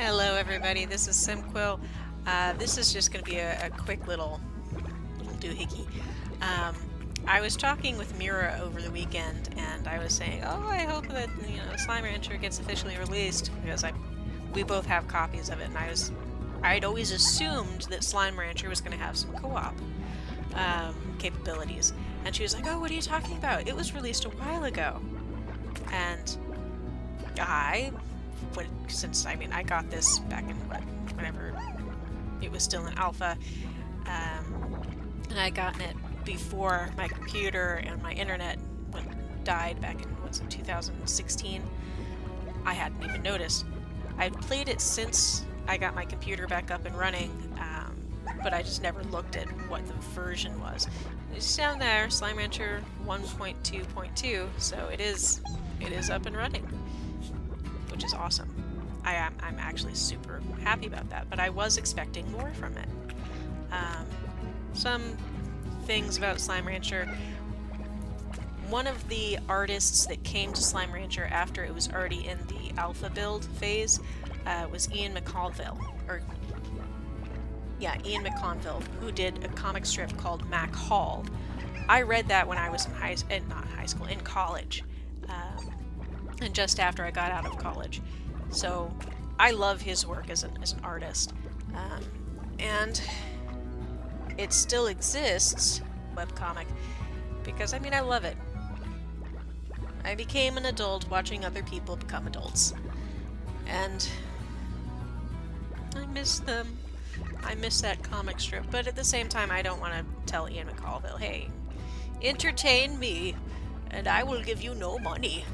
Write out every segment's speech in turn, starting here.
Hello everybody, this is SimQuill. This is just going to be a quick little doohickey. I was talking with Mira over the weekend and I was saying, oh, I hope that, Slime Rancher gets officially released because we both have copies of it, and I'd always assumed that Slime Rancher was going to have some co-op capabilities. And she was like, oh, what are you talking about? It was released a while ago. And I got this back in whenever it was still in alpha, and I gotten it before my computer and my internet died back in 2016. I hadn't even noticed. I'd played it since I got my computer back up and running, but I just never looked at what the version was. It's down there, Slime Rancher 1.2.2, so it is up and running, which is awesome. I'm actually super happy about that, but I was expecting more from it. Some things about Slime Rancher. One of the artists that came to Slime Rancher after it was already in the alpha build phase was Ian McConville, Ian McConville, who did a comic strip called Mac Hall. I read that when I was in college, and just after I got out of college. So I love his work as an artist, and it still exists, webcomic, because I love it. I became an adult watching other people become adults, and I miss them. I miss that comic strip, but at the same time I don't want to tell Ian McConville, hey, entertain me and I will give you no money.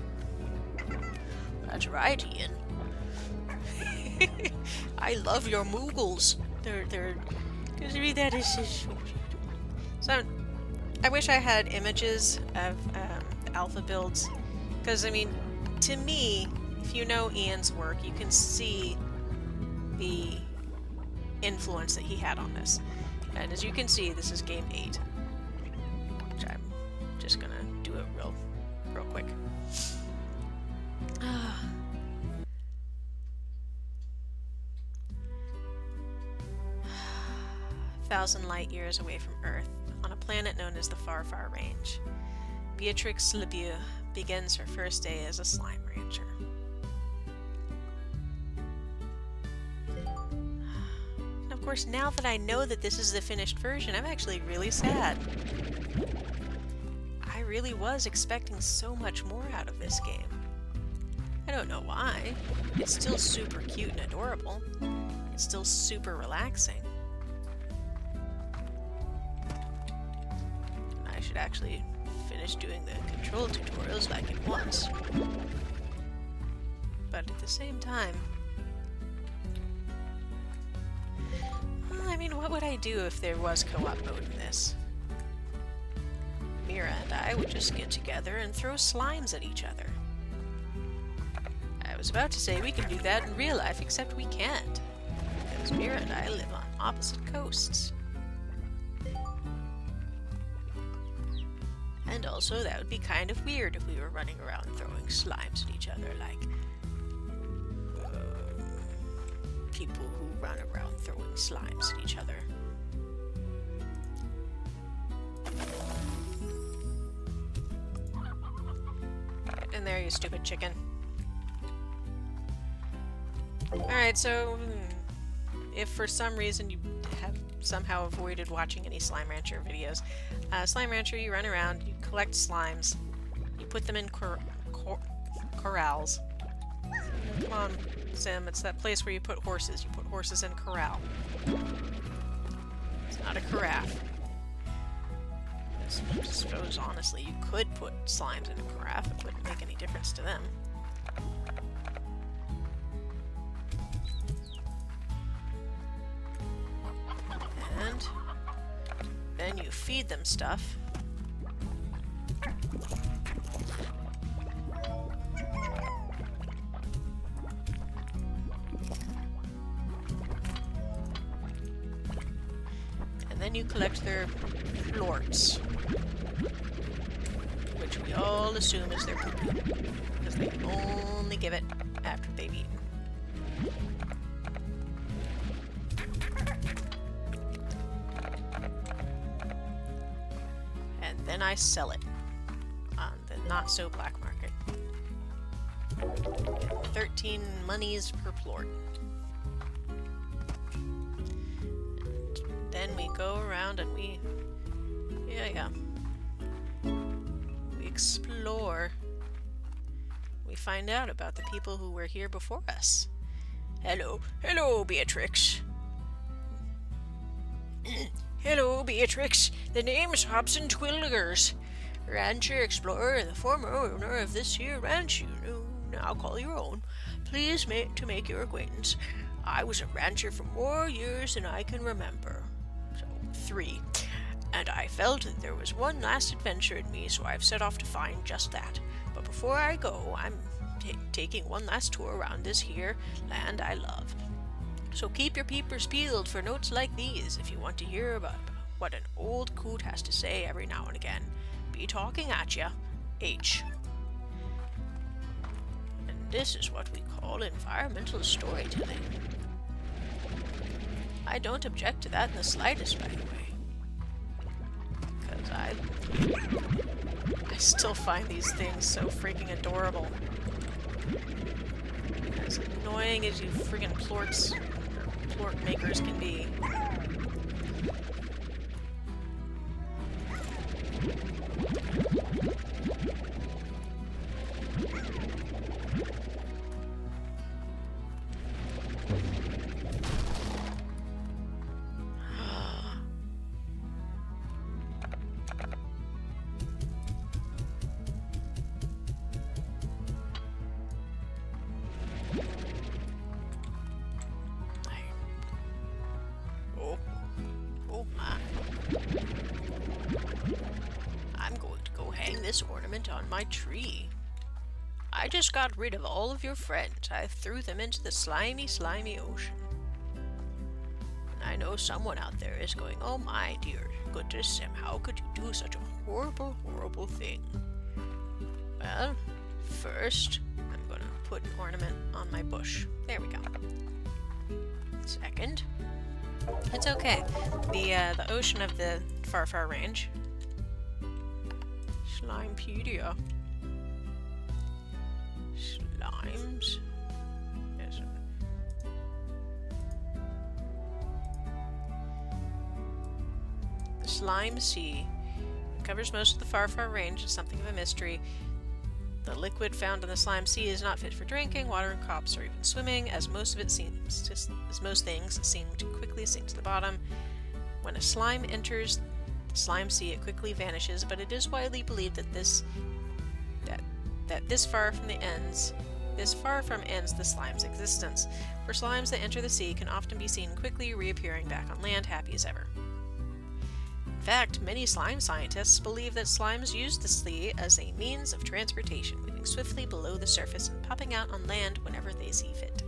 That's right, Ian. I love your Moogles. They're that is so. I wish I had images of alpha builds, because to me, if you know Ian's work, you can see the influence that he had on this. And as you can see, this is game 8, which I'm just gonna do it real quick. 1,000 light years away from Earth, on a planet known as the Far Far Range, Beatrix LeBeau begins her first day as a slime rancher. And of course, now that I know that this is the finished version, I'm actually really sad. I really was expecting so much more out of this game. I don't know why. It's still super cute and adorable. It's still super relaxing. I should actually finish doing the control tutorials like it was. But at the same time, well, what would I do if there was co-op mode in this? Mira and I would just get together and throw slimes at each other. I was about to say we can do that in real life, except we can't, because Mira and I live on opposite coasts. And also, that would be kind of weird if we were running around throwing slimes at each other like people who run around throwing slimes at each other. Get in there, you stupid chicken. Alright, so if for some reason you have somehow avoided watching any Slime Rancher videos, Slime Rancher, you run around, you collect slimes, you put them in corrals. Come on, Sim, it's that place where you put horses. You put horses in corral. It's not a carafe. I suppose, honestly, you could put slimes in a carafe. It wouldn't make any difference to them. And then you feed them stuff. And then you collect their florts, which we all assume is their poop, because they only give it after they've eaten. I sell it on the not so black market. 13 monies per plort. Then we go around and we explore. We find out about the people who were here before us. Hello, Beatrix. Hello, Beatrix. The name's Hobson Twilligers, rancher, explorer, and the former owner of this here ranch you now call your own. Pleased to make your acquaintance. I was a rancher for more years than I can remember. So, 3. And I felt that there was one last adventure in me, so I've set off to find just that. But before I go, I'm taking one last tour around this here land I love. So keep your peepers peeled for notes like these if you want to hear about what an old coot has to say every now and again. Be talking at ya, H. And this is what we call environmental storytelling. I don't object to that in the slightest, by the way. Because I still find these things so freaking adorable. As annoying as you friggin' plort makers can be. I'm going to go hang this ornament on my tree. I just got rid of all of your friends. I threw them into the slimy, slimy ocean. And I know someone out there is going, oh my dear goodness, Sim, how could you do such a horrible, horrible thing? Well, first, I'm going to put an ornament on my bush. There we go. Second, it's okay. The ocean of the far, far range. Slimepedia. Slimes. Yes. The Slime Sea covers most of the far, far range and something of a mystery. The liquid found in the Slime Sea is not fit for drinking, watering crops, or even swimming, as most things seem to quickly sink to the bottom. When a slime enters the Slime Sea, it quickly vanishes, but it is widely believed that this far from ends the slime's existence. For slimes that enter the sea can often be seen quickly reappearing back on land, happy as ever. In fact, many slime scientists believe that slimes use the sea as a means of transportation, moving swiftly below the surface and popping out on land whenever they see fit.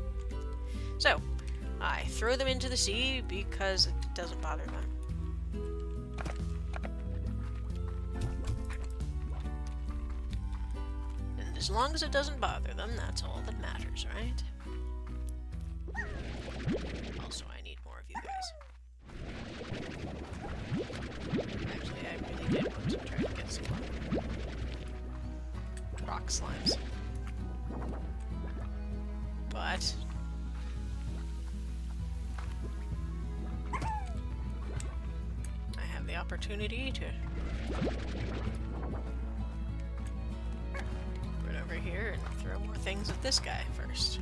So, I throw them into the sea because it doesn't bother them. And as long as it doesn't bother them, that's all that matters, right? Also, I need more of you guys. Actually, I really did want to try to get some rock slimes. But I have the opportunity to run over here and throw more things at this guy first.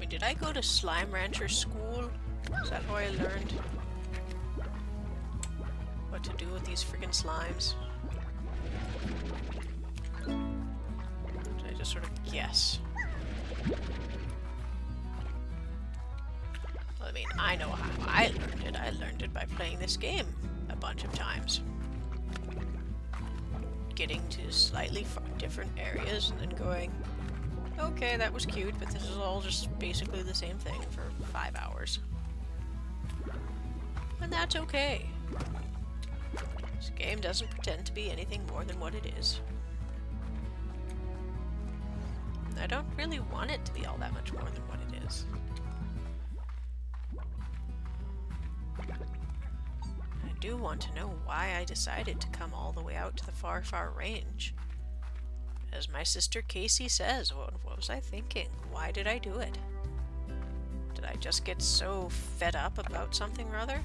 Did I go to Slime Rancher school? Is that how I learned what to do with these friggin' slimes? Did I just sort of guess? Well, I mean, I know how I learned it. I learned it by playing this game a bunch of times. Getting to slightly different areas and then going, okay, that was cute, but this is all just basically the same thing for 5 hours. And that's okay. This game doesn't pretend to be anything more than what it is. I don't really want it to be all that much more than what it is. I do want to know why I decided to come all the way out to the far, far range. As my sister Casey says, what was I thinking? Why did I do it? Did I just get so fed up about something or other?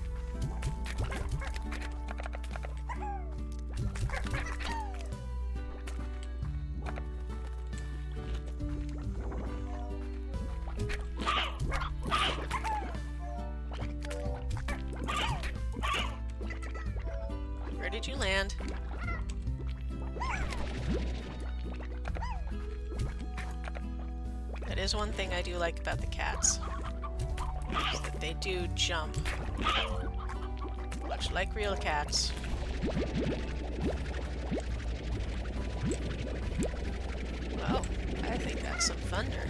Where did you land? That is one thing I do like about the cats. Is that they do jump. Much like real cats. Oh, I think that's some thunder.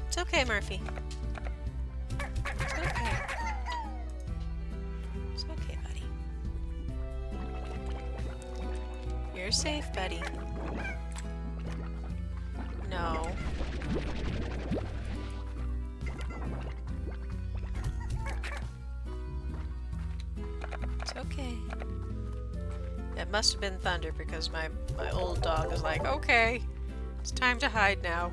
It's okay, Murphy. It's okay. It's okay, buddy. You're safe, buddy. No. It's okay. It must have been thunder because my old dog is like, okay, it's time to hide now.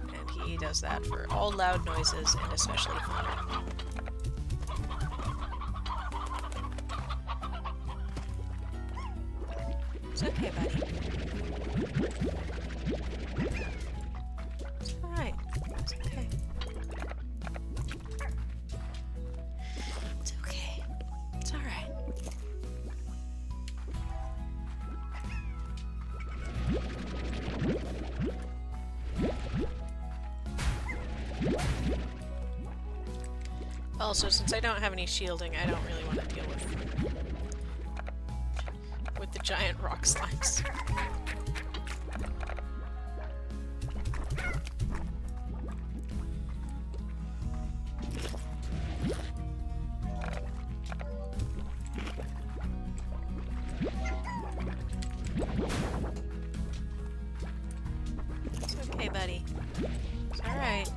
And he does that for all loud noises and especially thunder. It's okay, buddy. It's alright. It's okay. It's okay. It's alright. Also, since I don't have any shielding, I don't really want to deal with the giant rock slimes. It's okay, buddy. It's alright.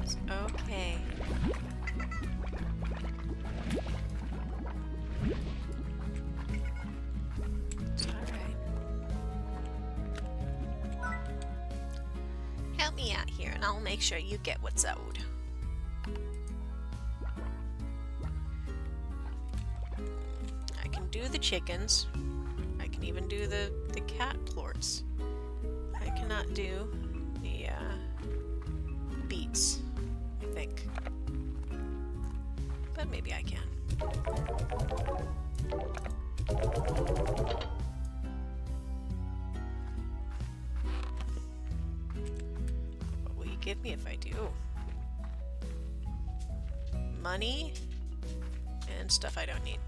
It's okay. It's alright. Help me out here and I'll make sure you get what's owed. I can do the chickens. I can even do the cat plorts. I cannot do the beets, I think. But maybe I can. What will you give me if I do? Money and stuff I don't need.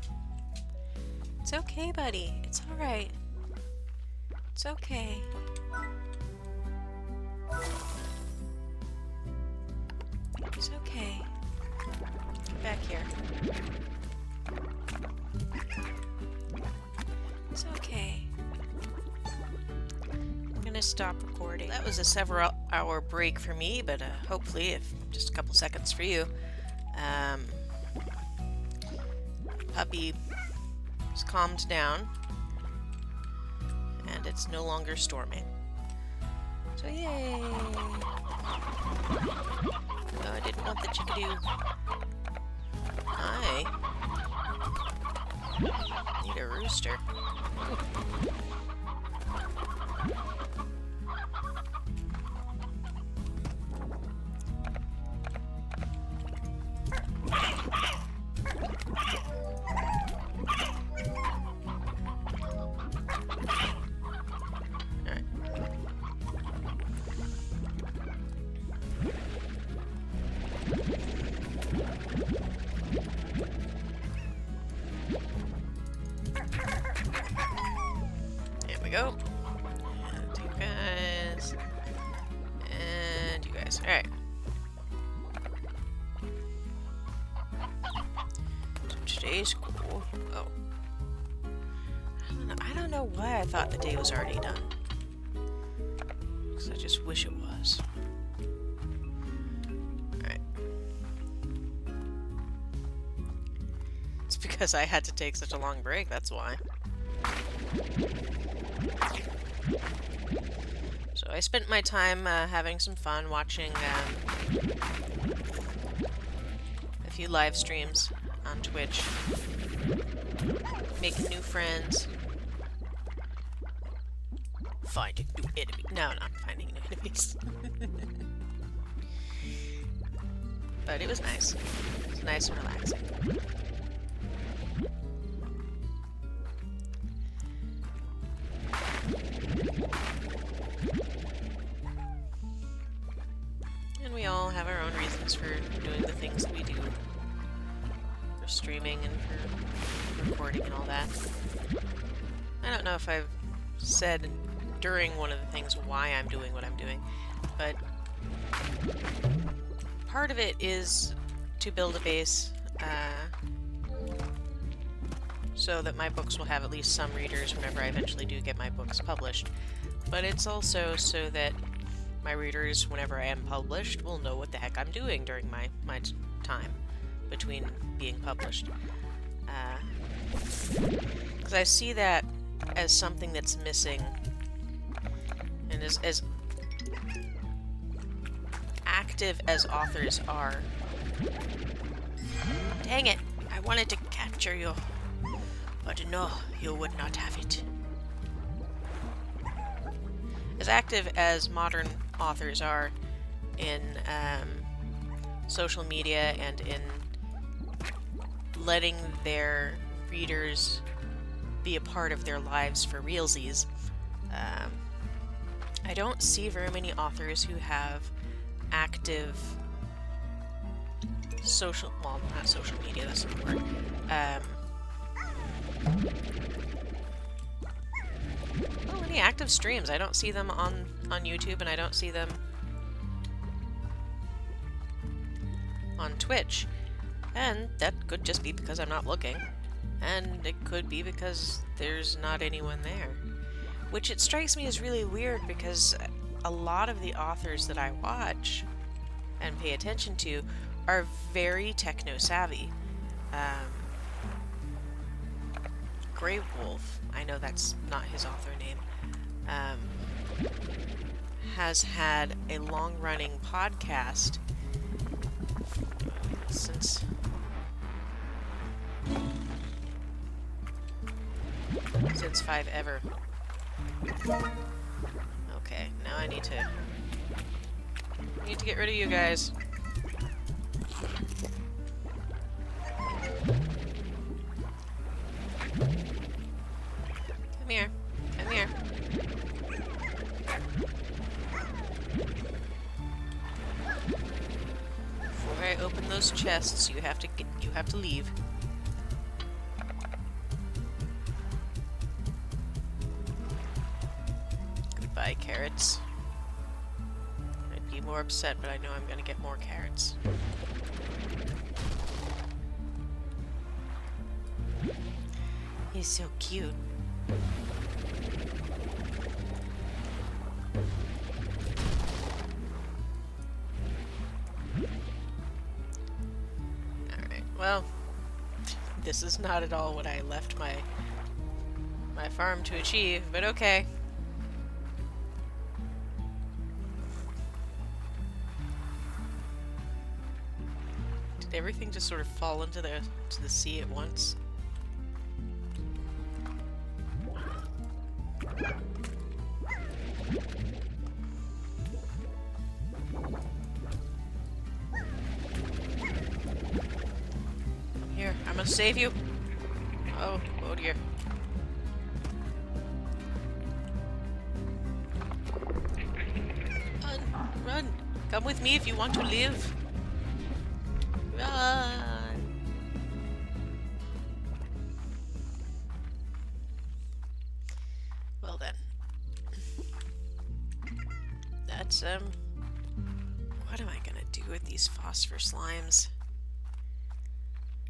It's okay, buddy. It's alright. It's okay. It's okay. Get back here. It's okay. I'm gonna stop recording. That was a several-hour break for me, but hopefully, if just a couple seconds for you. Puppy is calmed down, and it's no longer storming. So yay! No, I didn't want the chickadee. I need a rooster. Alright. So today's cool. Oh. I don't know why I thought the day was already done. Because I just wish it was. Alright. It's because I had to take such a long break, that's why. So I spent my time having some fun watching a few live streams on Twitch, making new friends, finding new enemies. No, not finding new enemies. But it was nice. It was nice and relaxing. And we all have our own reasons for doing the things that we do. For streaming and for recording and all that. I don't know if I've said during one of the things why I'm doing what I'm doing, but part of it is to build a base so that my books will have at least some readers whenever I eventually do get my books published. But it's also so that my readers, whenever I am published, will know what the heck I'm doing during my time between being published. Because I see that as something that's missing, and as active as authors are. Dang it! I wanted to capture you, but no, you would not have it. As active as modern authors are in social media and in letting their readers be a part of their lives for realsies, I don't see very many authors who have active social, well, not social media, that's not the word, well, any active streams. I don't see them on YouTube, and I don't see them on Twitch. And that could just be because I'm not looking. And it could be because there's not anyone there. Which it strikes me as really weird, because a lot of the authors that I watch and pay attention to are very techno-savvy. Grey Wolf, I know that's not his author name, has had a long-running podcast since Five Ever. Okay, now I need to get rid of you guys. Come here. Come here. Before I open those chests, you have to leave. Goodbye, carrots. I'd be more upset, but I know I'm gonna get more carrots. He's so cute. Alright, well, this is not at all what I left my farm to achieve, but okay. Did everything just sort of fall into the sea at once? Here, I'm gonna save you. Oh dear. Run! Come with me if you want to live. Run! Well then. That's, What am I gonna do with these phosphor slimes?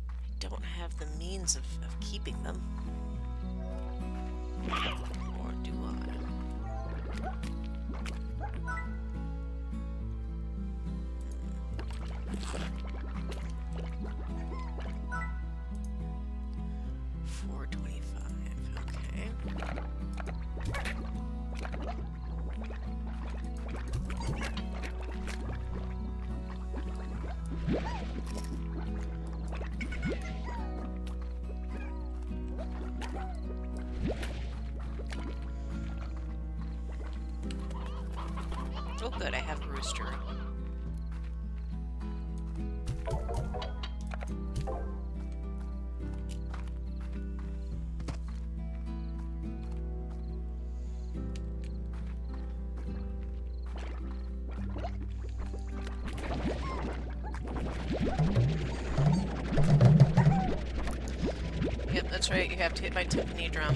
I don't have the means of keeping them. Or do I? 425. Okay. Oh good, I have a rooster. Yep, that's right, you have to hit my timpani drum.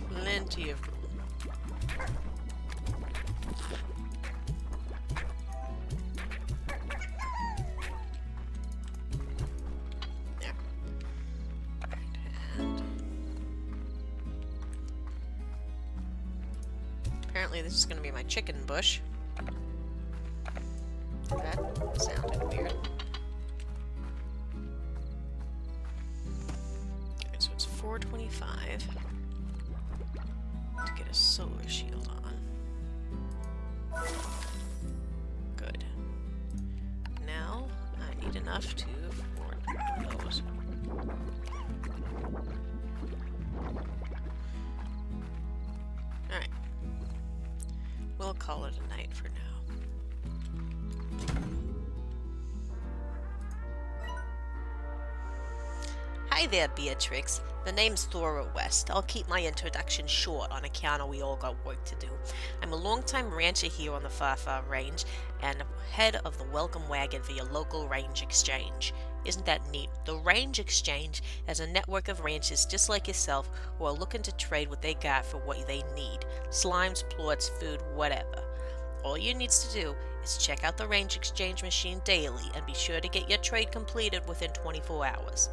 Plenty of room. There. And apparently this is going to be my chicken bush. That sounded weird. Okay, so it's 425. To get a solar shield on. Good. Now I need enough to afford those. Alright. We'll call it a night for now. Hi there, Beatrix. The name's Thora West. I'll keep my introduction short on account of we all got work to do. I'm a longtime rancher here on the Far Range and head of the welcome wagon for your local range exchange. Isn't that neat? The Range Exchange is a network of ranchers just like yourself who are looking to trade what they got for what they need. Slimes, plots, food, whatever. All you needs to do is check out the Range Exchange machine daily and be sure to get your trade completed within 24 hours.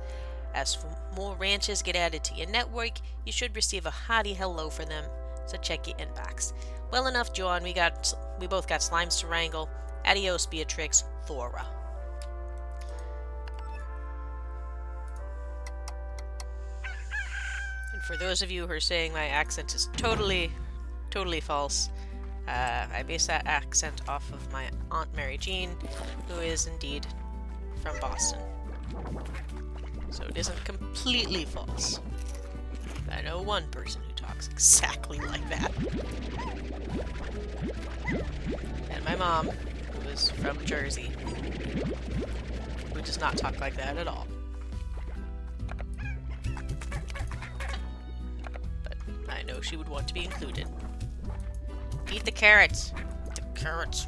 As for more ranchers get added to your network, you should receive a hearty hello from them, so check your inbox. Well enough, John, we both got slimes to wrangle. Adios, Beatrix. Thora. And for those of you who are saying my accent is totally false, I base that accent off of my Aunt Mary Jean, who is indeed from Boston. So it isn't completely false. I know one person who talks exactly like that. And my mom, who is from Jersey, who does not talk like that at all. But I know she would want to be included. Eat the carrots! Eat the carrots!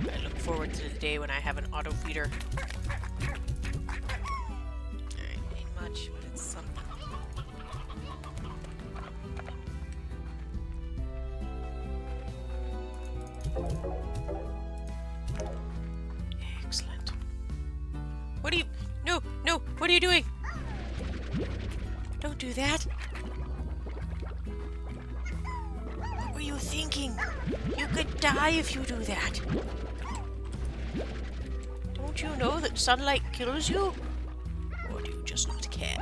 I look forward to the day when I have an auto feeder. Alright, ain't much, but it's something. Excellent. What are you... No! What are you doing? Don't do that! What were you thinking? You could die if you do that. Don't you know that sunlight kills you? Or do you just not care?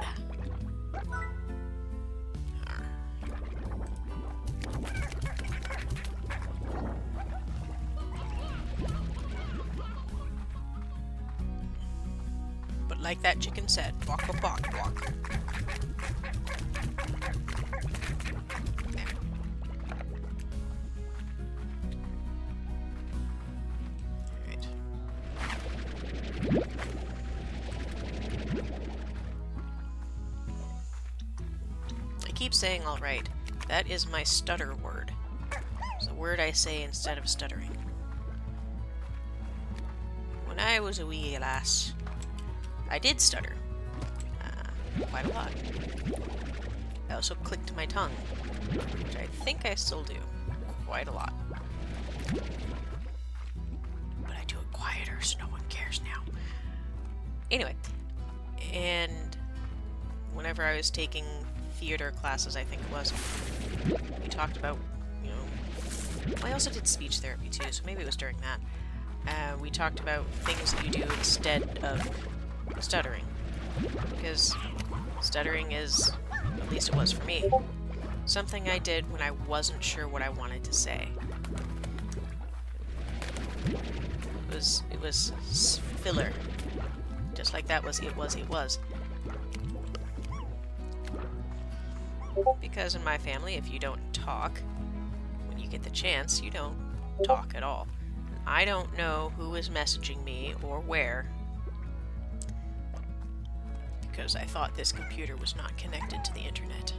But like that chicken said, walk, walk, walk, walk. Alright. keep saying alright. That is my stutter word. It's a word I say instead of stuttering. When I was a wee lass, I did stutter. Quite a lot. I also clicked my tongue, which I think I still do. Quite a lot. But I do it quieter so no one cares now. Anyway, and whenever I was taking theater classes, I think it was, we talked about, you know, well, I also did speech therapy too, so maybe it was during that. We talked about things that you do instead of stuttering. Because stuttering is, at least it was for me, something I did when I wasn't sure what I wanted to say. It was filler. Just like that was. Because in my family, if you don't talk, when you get the chance, you don't talk at all. I don't know who is messaging me or where, because I thought this computer was not connected to the internet.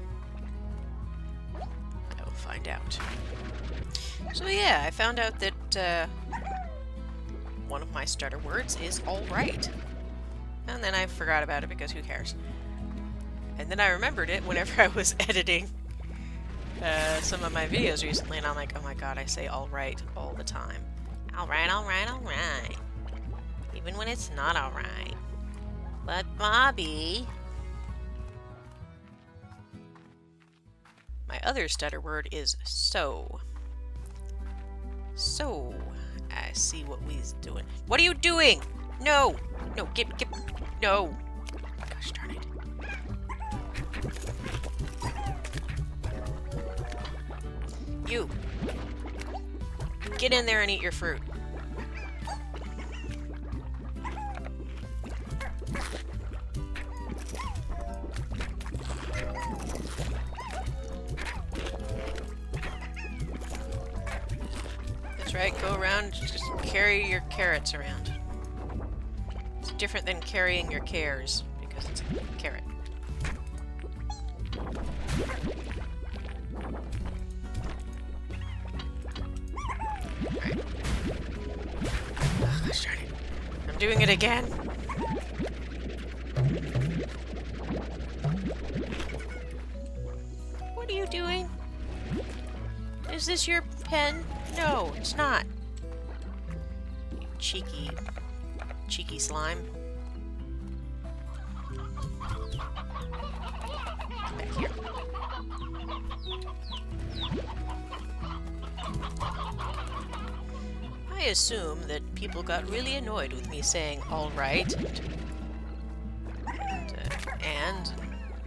I will find out. So yeah, I found out that one of my stutter words is alright. And then I forgot about it because who cares? And then I remembered it whenever I was editing some of my videos recently, and I'm like, oh my god, I say alright all the time. Alright, alright, alright. Even when it's not alright. But Bobby... My other stutter word is so. So, I see what we's doing. What are you doing? No! No, get, no! Gosh darn it. You! Get in there and eat your fruit. That's right, go around, just carry your carrots around. It's different than carrying your cares, because it's a carrot. Alright. Oh, gosh darn it. I'm doing it again. What are you doing? Is this your pen? No, it's not. You cheeky slime. Come back here. I assume that people got really annoyed with me saying alright and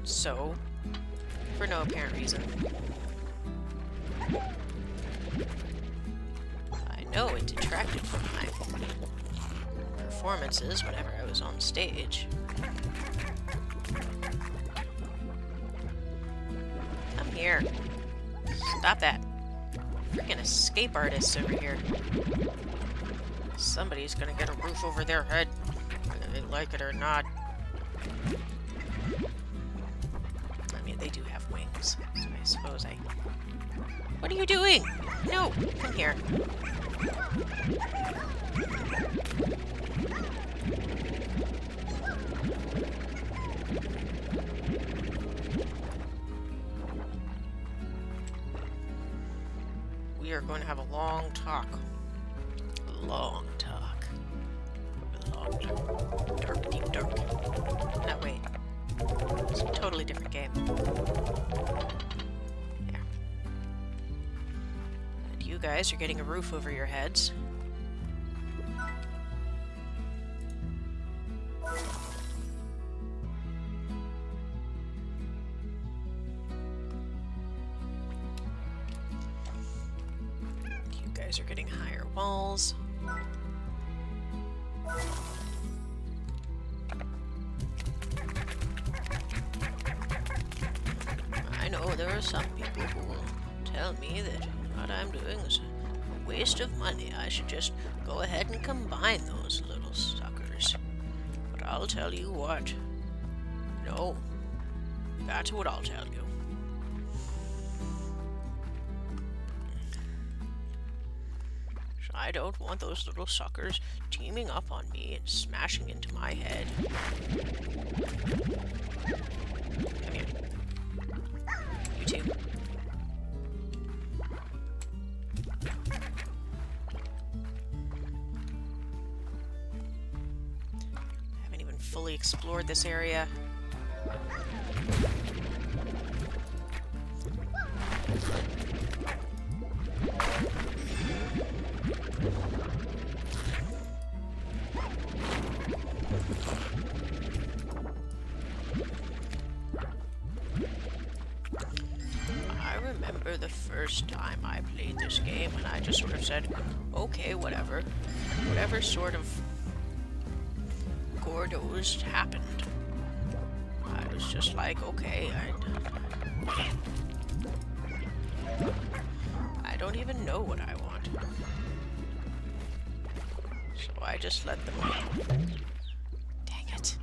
so for no apparent reason. I know it detracted from my performances whenever I was on stage. Come here. Stop that. Freaking escape artists over here. Somebody's gonna get a roof over their head, whether they like it or not. I mean, they do have wings, so I suppose I... What are you doing? No! Come here. We are going to have a long talk. Long talk. Long, dark, deep, dark. No, wait. It's a totally different game. Yeah. And you guys are getting a roof over your heads. You guys are getting higher walls. I know there are some people who will tell me that what I'm doing is a waste of money. I should just go ahead and combine those little suckers. But I'll tell you what. No. That's what I'll tell you. I don't want those little suckers teaming up on me and smashing into my head. Come here. You too. Haven't even fully explored this area. I remember the first time I played this game and I just sort of said, okay, whatever. Whatever sort of Gordos happened. I was just like, okay, I don't even know what I want. So I just let them go. Dang it.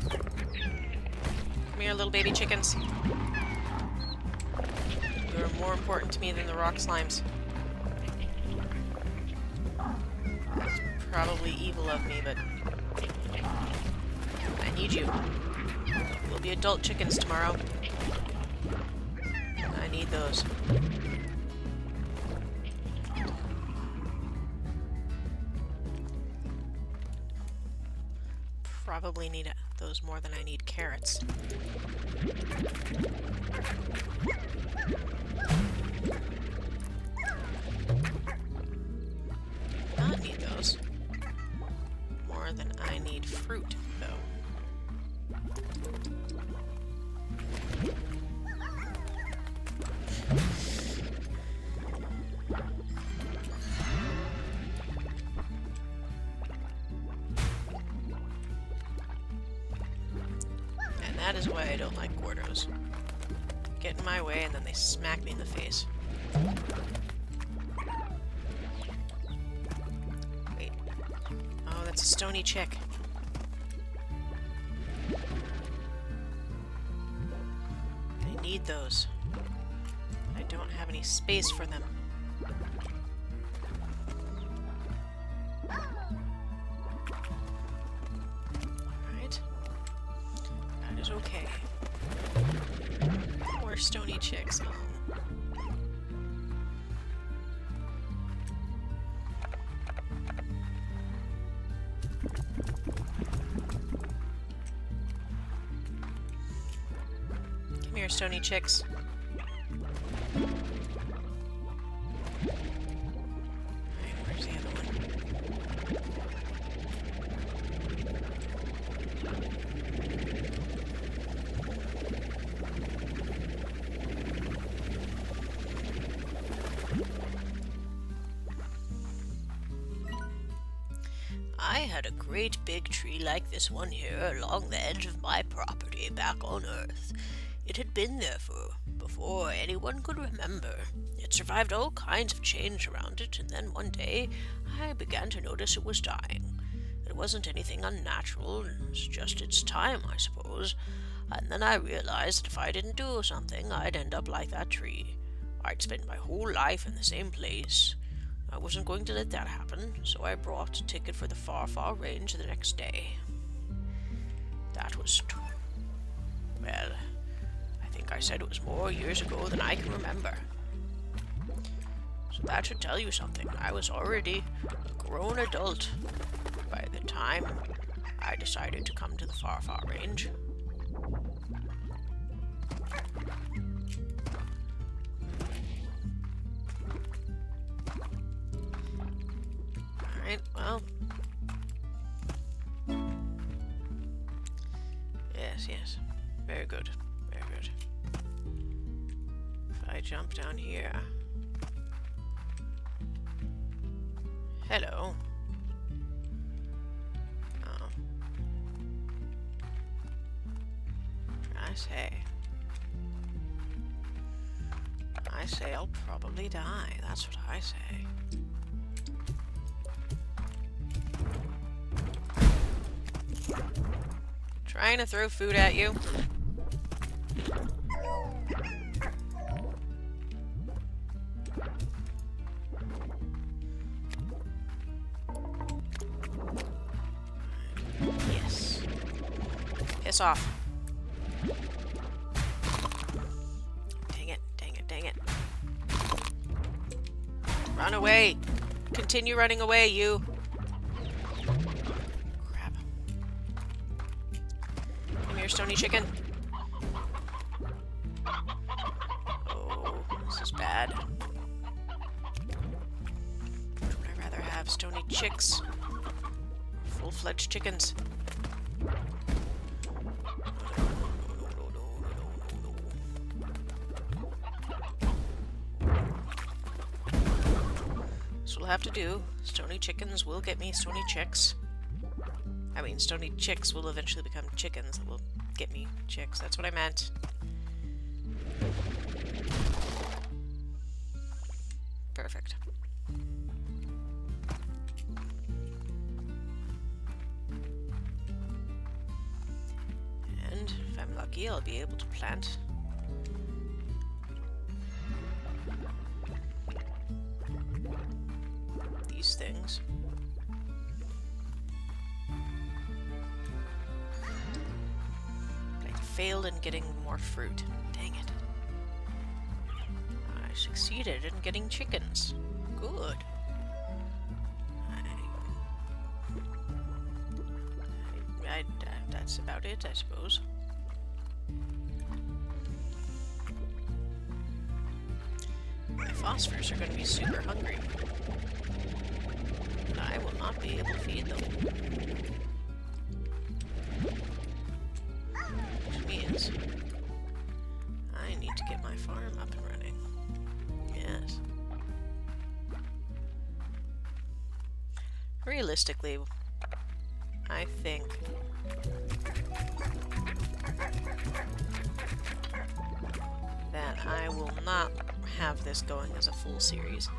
Come here, little baby chickens. You're more important to me than the rock slimes. That's probably evil of me, but I need you. We'll be adult chickens tomorrow. I need those. Probably need those more than I need carrots. Not need those. More than I need fruit, though. And that is why I don't like Gordos. Get in my way and then they smack me in the face. Wait. Oh, that's a stony chick. I need those. I don't have any space for them. Alright. That is okay. More stony chicks. Oh. Come here, stony chicks. Where's the other one? I had a great big tree like this one here along the edge of my property back on Earth. It had been there before anyone could remember. It survived all kinds of change around it, and then one day I began to notice it was dying. It wasn't anything unnatural, it was just its time, I suppose. And then I realized that if I didn't do something, I'd end up like that tree. I'd spend my whole life in the same place. I wasn't going to let that happen, so I brought a ticket for the far, far range the next day. That was... well, I think I said it was more years ago than I can remember. So that should tell you something. I was already a grown adult by the time I decided to come to the far, far range. Alright, well. Yes. Very good. Very good. If I jump down here... Hello. Oh. I say I'll probably die. That's what I say. Trying to throw food at you. ass off. Dang it, dang it, dang it. Run away! Continue running away, you! Crap. Come here, stony chicken. Oh, this is bad. Would I rather have stony chicks? Full-fledged chickens. This will have to do. Stony chickens will get me stony chicks. I mean, stony chicks will eventually become chickens that will get me chicks. That's what I meant. Perfect. And if I'm lucky, I'll be able to plant these things. But I failed in getting more fruit. Dang it. I succeeded in getting chickens. Good. That's about it, I suppose. My phosphors are going to be super hungry. And I will not be able to feed them. Which means I need to get my farm up and running. Yes. Realistically, I think that I will not have this going as a full series.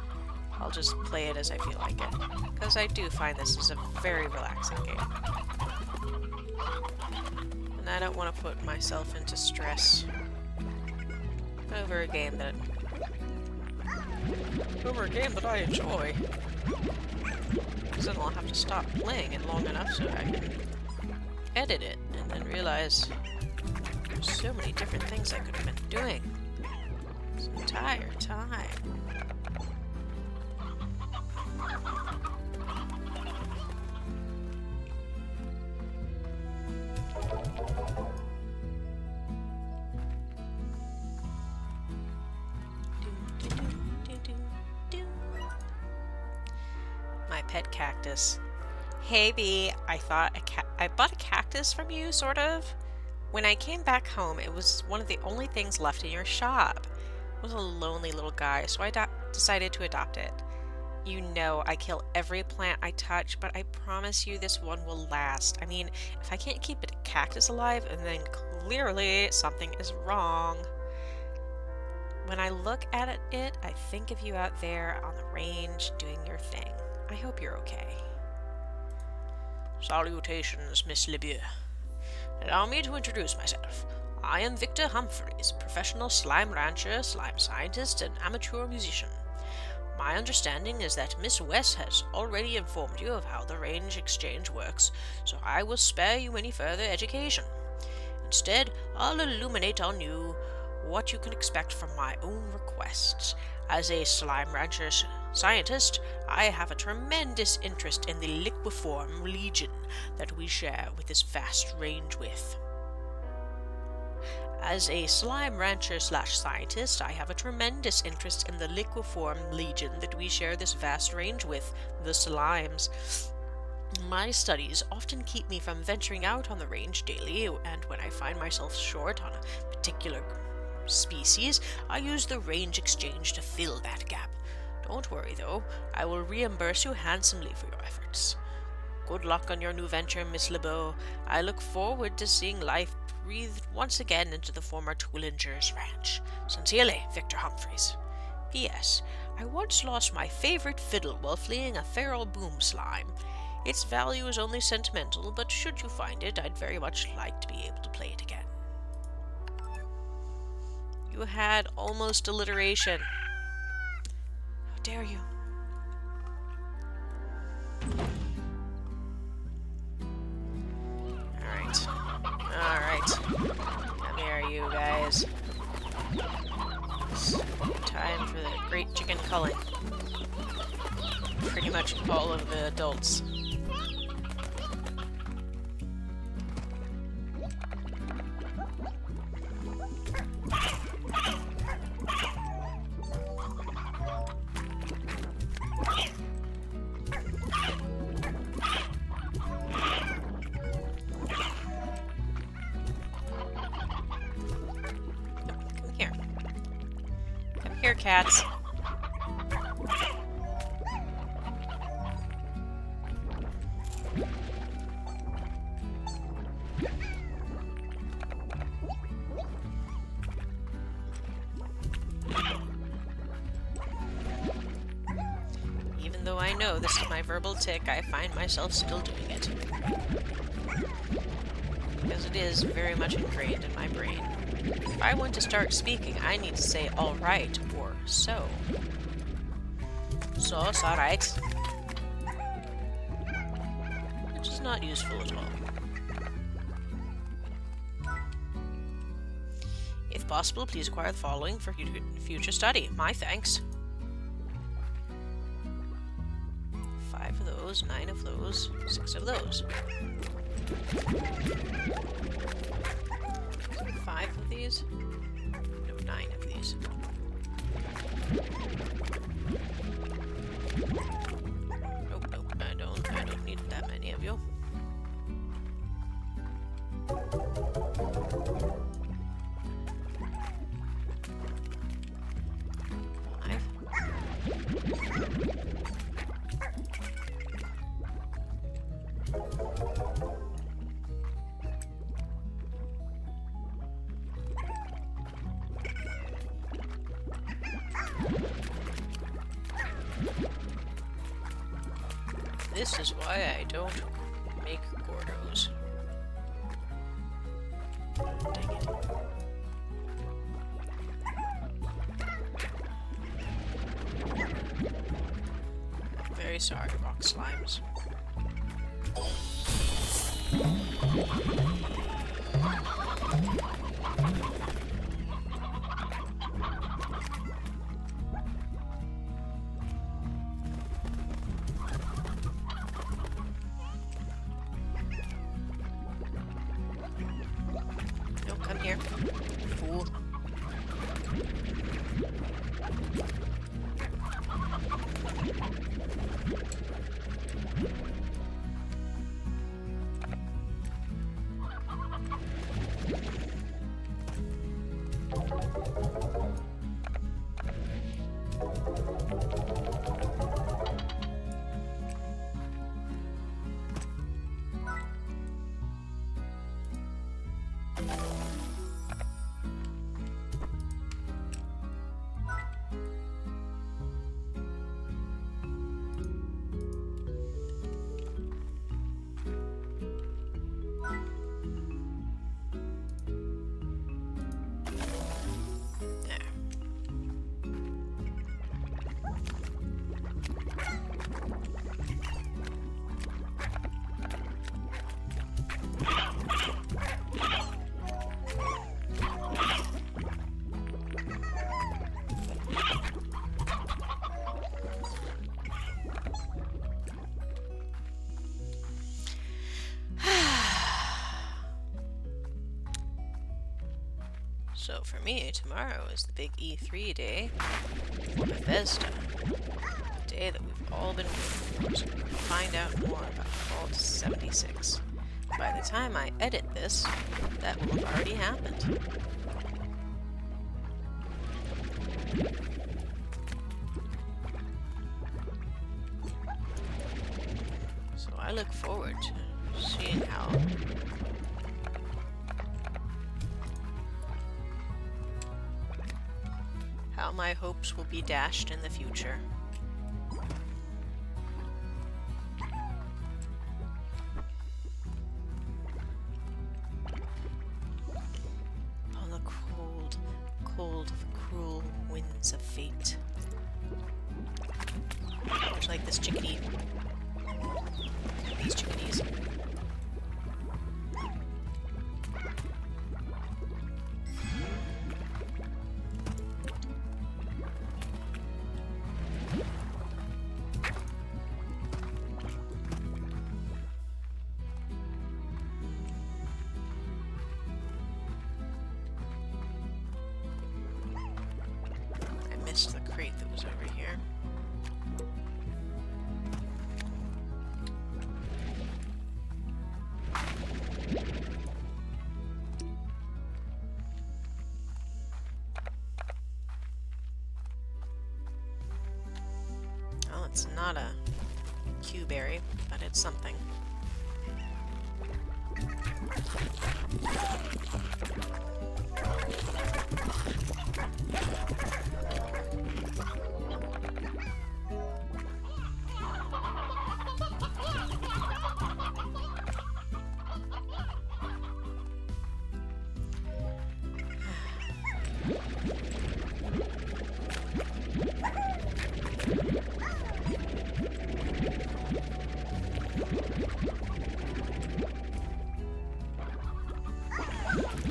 I'll just play it as I feel like it, because I do find this is a very relaxing game. And I don't want to put myself into stress over a game that I enjoy. Because then I'll have to stop playing it long enough so I can edit it and then realize there's so many different things I could have been doing this entire time. My pet cactus. Hey bee, I bought a cactus from you, sort of. When I came back home, it was one of the only things left in your shop. It was a lonely little guy, so I decided to adopt it. You know I kill every plant I touch, but I promise you this one will last. I mean, if I can't keep a cactus alive, then clearly something is wrong. When I look at it, I think of you out there on the range doing your thing. I hope you're okay. Salutations, Miss Lebeau. Allow me to introduce myself. I am Victor Humphreys, professional slime rancher, slime scientist, and amateur musician. My understanding is that Miss West has already informed you of how the range exchange works, so I will spare you any further education. Instead, I'll illuminate on you what you can expect from my own requests. As a slime rancher scientist, I have a tremendous interest in the liqueform legion that we share with this vast range with. As a slime rancher / scientist, I have a tremendous interest in the liqueform legion that we share this vast range with, the slimes. My studies often keep me from venturing out on the range daily, and when I find myself short on a particular species, I use the range exchange to fill that gap. Don't worry though, I will reimburse you handsomely for your efforts. Good luck on your new venture, Miss LeBeau. I look forward to seeing life breathed once again into the former Twillingers ranch. Sincerely, Victor Humphreys. P.S. I once lost my favorite fiddle while fleeing a feral boom slime. Its value is only sentimental, but should you find it, I'd very much like to be able to play it again. You had almost alliteration. How dare you? Alright. is. It's time for the great chicken culling. Pretty much all of the adults. Here, cats. Even though I know this is my verbal tick, I find myself still doing it. Because it is very much ingrained in my brain. If I want to start speaking, I need to say alright or so. So, it's alright. Which is not useful at all. If possible, please acquire the following for future study. My thanks. 5 of those, 9 of those, 6 of those. 5 of these? No, 9 of these. Nope, nope, I don't need that many of you. 5. This is why I don't make Gordos. Dang it. I'm very sorry, rock slimes. Come here, fool. So for me, tomorrow is the big E3 day for Bethesda. The day that we've all been waiting for, so we can find out more about Vault 76. By the time I edit this, that will have already happened. So I look forward to seeing how my hopes will be dashed in the future. On the cold, cold, cruel winds of fate. Much like this chickadee. These chickadees. not a Q-berry, but it's something.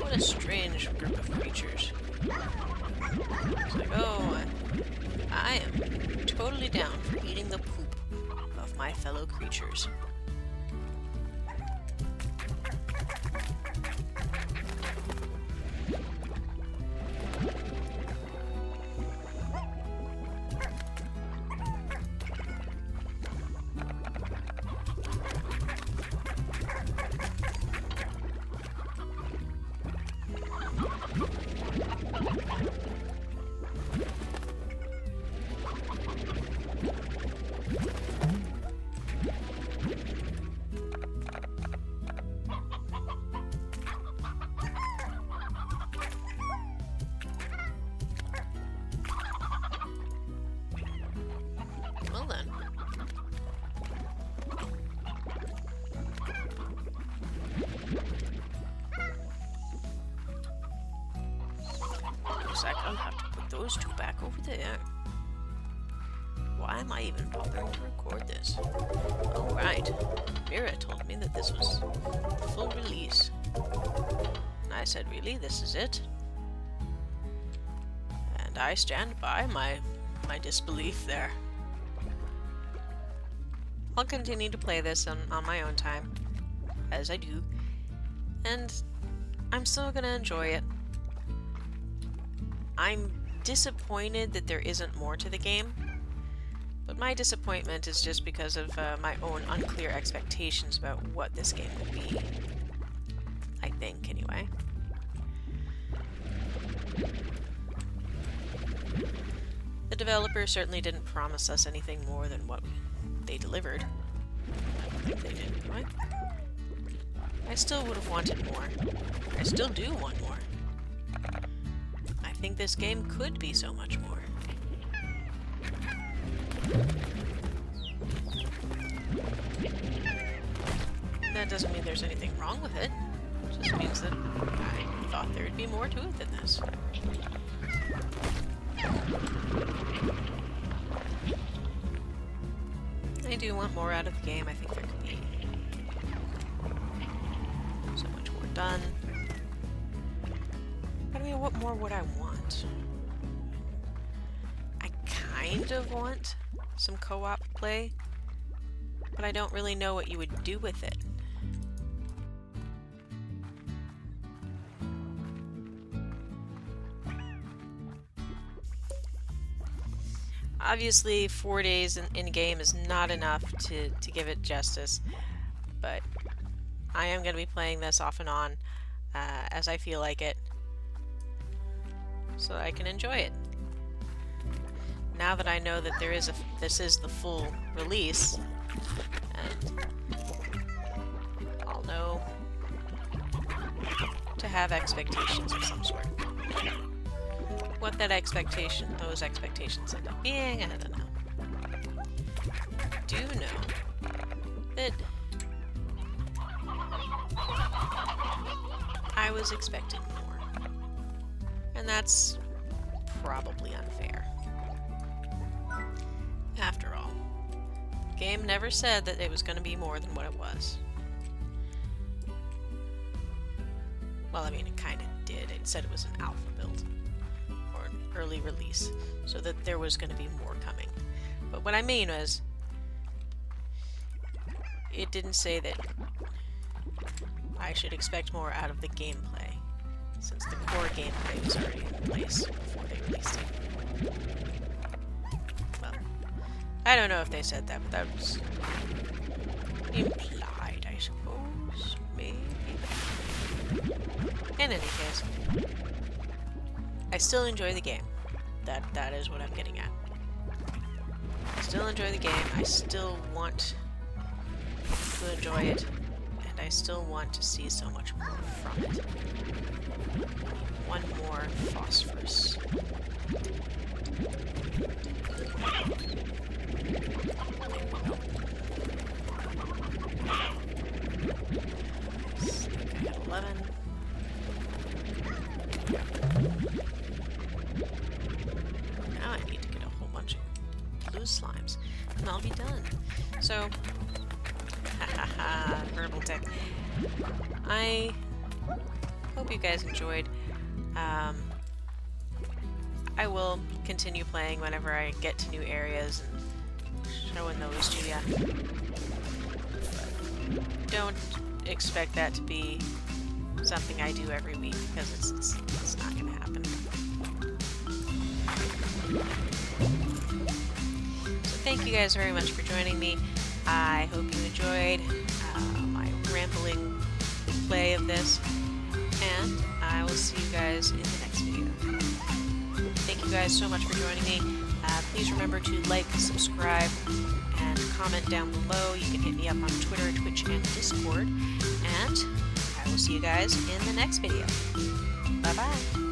What a strange group of creatures. It's like, oh, I am totally down for eating the poop of my fellow creatures. Well then. Looks like I'll have to put those two back over there. Why am I even bothering to record this? Oh right, Mira told me that this was the full release. And I said, really? This is it? And I stand by my disbelief there. I'll continue to play this on my own time, as I do, and I'm still gonna enjoy it. I'm disappointed that there isn't more to the game, but my disappointment is just because of my own unclear expectations about what this game would be. I think, anyway. The developers certainly didn't promise us anything more than what they delivered. I don't think they did, anyway. I still would have wanted more. I still do want more. I think this game could be so much more. That doesn't mean there's anything wrong with it. It just means that I thought there would be more to it than this. I do want more out of the game. I think there could be so much more done. But I mean, what more would I want? I kind of want some co-op play, but I don't really know what you would do with it. Obviously, 4 days in-game is not enough to give it justice, but I am going to be playing this off and on as I feel like it, so that I can enjoy it. Now that I know that this is the full release, and I'll know to have expectations of some sort. What those expectations end up being, I don't know. I do know that I was expecting more. And that's probably unfair. After all, the game never said that it was going to be more than what it was. Well, I mean, it kind of did. It said it was an alpha build. Early release, so that there was going to be more coming. But what I mean was, it didn't say that I should expect more out of the gameplay, since the core gameplay was already in place before they released it. Well, I don't know if they said that, but that was implied, I suppose. Maybe. In any case, I still enjoy the game. That is what I'm getting at. still enjoy the game. I still want to enjoy it. And I still want to see so much more from it. One more phosphorus. I had 11. Now I need to get a whole bunch of blue slimes, and I'll be done. So, verbal tech. I hope you guys enjoyed. I will continue playing whenever I get to new areas and showing those to you. Don't expect that to be something I do every week, because it's not going to happen. So thank you guys very much for joining me. I hope you enjoyed my rambling play of this, and I will see you guys in the next video. Thank you guys so much for joining me. Please remember to like, subscribe, and comment down below. You can hit me up on Twitter, Twitch, and Discord. And I will see you guys in the next video. Bye-bye.